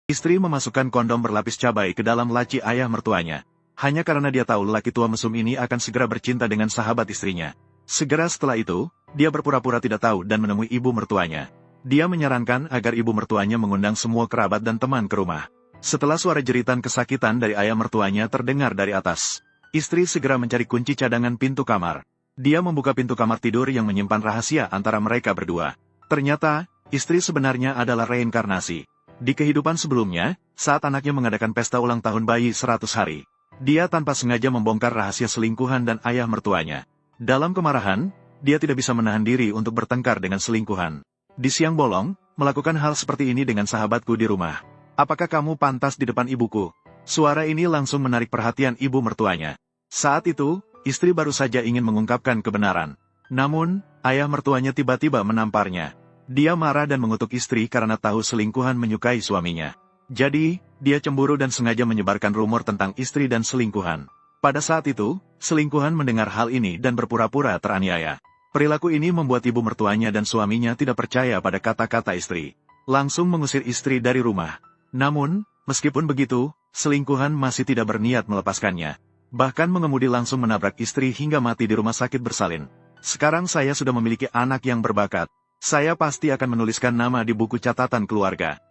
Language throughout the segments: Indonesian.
Istri memasukkan kondom berlapis cabai ke dalam laci ayah mertuanya. Hanya karena dia tahu lelaki tua mesum ini akan segera bercinta dengan sahabat istrinya. Segera setelah itu, dia berpura-pura tidak tahu dan menemui ibu mertuanya. Dia menyarankan agar ibu mertuanya mengundang semua kerabat dan teman ke rumah. Setelah suara jeritan kesakitan dari ayah mertuanya terdengar dari atas, istri segera mencari kunci cadangan pintu kamar. Dia membuka pintu kamar tidur yang menyimpan rahasia antara mereka berdua. Ternyata, istri sebenarnya adalah reinkarnasi. Di kehidupan sebelumnya, saat anaknya mengadakan pesta ulang tahun bayi 100 hari, dia tanpa sengaja membongkar rahasia selingkuhan dan ayah mertuanya. Dalam kemarahan, dia tidak bisa menahan diri untuk bertengkar dengan selingkuhan. Di siang bolong, melakukan hal seperti ini dengan sahabatku di rumah. Apakah kamu pantas di depan ibuku? Suara ini langsung menarik perhatian ibu mertuanya. Saat itu, istri baru saja ingin mengungkapkan kebenaran. Namun, ayah mertuanya tiba-tiba menamparnya. Dia marah dan mengutuk istri karena tahu selingkuhan menyukai suaminya. Jadi, dia cemburu dan sengaja menyebarkan rumor tentang istri dan selingkuhan. Pada saat itu, selingkuhan mendengar hal ini dan berpura-pura teraniaya. Perilaku ini membuat ibu mertuanya dan suaminya tidak percaya pada kata-kata istri. Langsung mengusir istri dari rumah. Namun, meskipun begitu, selingkuhan masih tidak berniat melepaskannya. Bahkan mengemudi langsung menabrak istri hingga mati di rumah sakit bersalin. Sekarang saya sudah memiliki anak yang berbakat. Saya pasti akan menuliskan nama di buku catatan keluarga.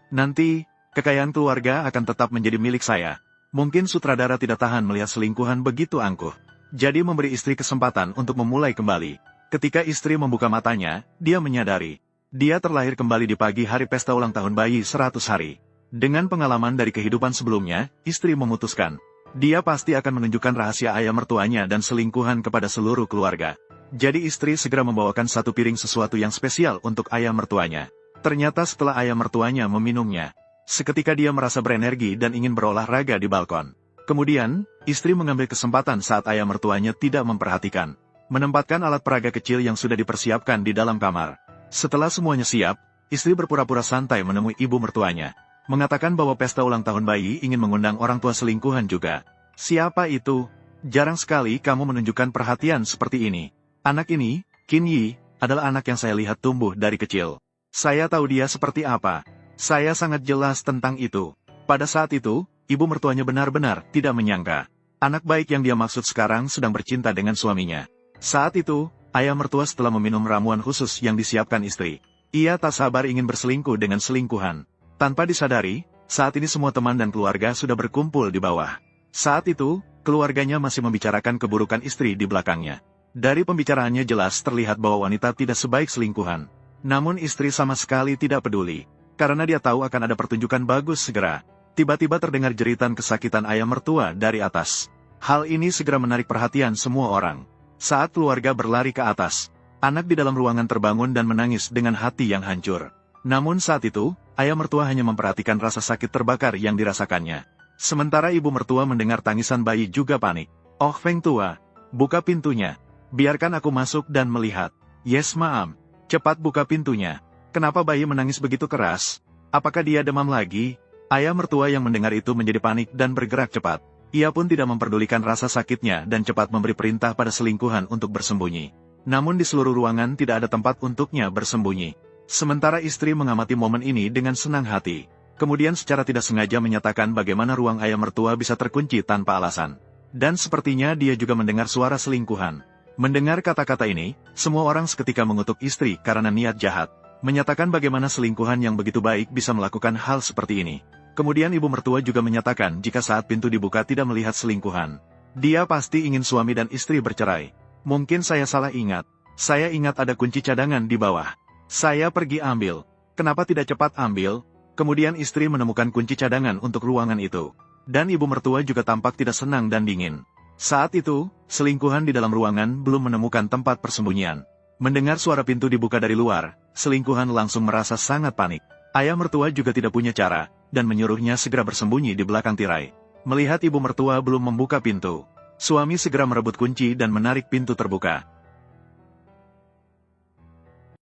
Nanti, kekayaan keluarga akan tetap menjadi milik saya. Mungkin sutradara tidak tahan melihat selingkuhan begitu angkuh. Jadi memberi istri kesempatan untuk memulai kembali. Ketika istri membuka matanya, dia menyadari. Dia terlahir kembali di pagi hari pesta ulang tahun bayi 100 hari. Dengan pengalaman dari kehidupan sebelumnya, istri memutuskan. Dia pasti akan menunjukkan rahasia ayah mertuanya dan selingkuhan kepada seluruh keluarga. Jadi istri segera membawakan satu piring sesuatu yang spesial untuk ayah mertuanya. Ternyata setelah ayah mertuanya meminumnya, seketika dia merasa berenergi dan ingin berolahraga di balkon. Kemudian, istri mengambil kesempatan saat ayah mertuanya tidak memperhatikan. Menempatkan alat peraga kecil yang sudah dipersiapkan di dalam kamar. Setelah semuanya siap, istri berpura-pura santai menemui ibu mertuanya. Mengatakan bahwa pesta ulang tahun bayi ingin mengundang orang tua selingkuhan juga. Siapa itu? Jarang sekali kamu menunjukkan perhatian seperti ini. Anak ini, Qin Yi, adalah anak yang saya lihat tumbuh dari kecil. Saya tahu dia seperti apa. Saya sangat jelas tentang itu. Pada saat itu, ibu mertuanya benar-benar tidak menyangka. Anak baik yang dia maksud sekarang sedang bercinta dengan suaminya. Saat itu, ayah mertua setelah meminum ramuan khusus yang disiapkan istri. Ia tak sabar ingin berselingkuh dengan selingkuhan. Tanpa disadari, saat ini semua teman dan keluarga sudah berkumpul di bawah. Saat itu, keluarganya masih membicarakan keburukan istri di belakangnya. Dari pembicaraannya jelas terlihat bahwa wanita tidak sebaik selingkuhan. Namun istri sama sekali tidak peduli. Karena dia tahu akan ada pertunjukan bagus segera. Tiba-tiba terdengar jeritan kesakitan ayah mertua dari atas. Hal ini segera menarik perhatian semua orang. Saat keluarga berlari ke atas, anak di dalam ruangan terbangun dan menangis dengan hati yang hancur. Namun saat itu, ayah mertua hanya memperhatikan rasa sakit terbakar yang dirasakannya. Sementara ibu mertua mendengar tangisan bayi juga panik. Oh Feng tua, buka pintunya. Biarkan aku masuk dan melihat. Yes ma'am. Cepat buka pintunya. Kenapa bayi menangis begitu keras? Apakah dia demam lagi? Ayah mertua yang mendengar itu menjadi panik dan bergerak cepat. Ia pun tidak memperdulikan rasa sakitnya dan cepat memberi perintah pada selingkuhan untuk bersembunyi. Namun di seluruh ruangan tidak ada tempat untuknya bersembunyi. Sementara istri mengamati momen ini dengan senang hati. Kemudian secara tidak sengaja menyatakan bagaimana ruang ayah mertua bisa terkunci tanpa alasan. Dan sepertinya dia juga mendengar suara selingkuhan. Mendengar kata-kata ini, semua orang seketika mengutuk istri karena niat jahat. Menyatakan bagaimana selingkuhan yang begitu baik bisa melakukan hal seperti ini. Kemudian ibu mertua juga menyatakan jika saat pintu dibuka tidak melihat selingkuhan. Dia pasti ingin suami dan istri bercerai. Mungkin saya salah ingat. Saya ingat ada kunci cadangan di bawah. Saya pergi ambil. Kenapa tidak cepat ambil? Kemudian istri menemukan kunci cadangan untuk ruangan itu. Dan ibu mertua juga tampak tidak senang dan dingin. Saat itu, selingkuhan di dalam ruangan belum menemukan tempat persembunyian. Mendengar suara pintu dibuka dari luar, selingkuhan langsung merasa sangat panik. Ayah mertua juga tidak punya cara, dan menyuruhnya segera bersembunyi di belakang tirai. Melihat ibu mertua belum membuka pintu, suami segera merebut kunci dan menarik pintu terbuka.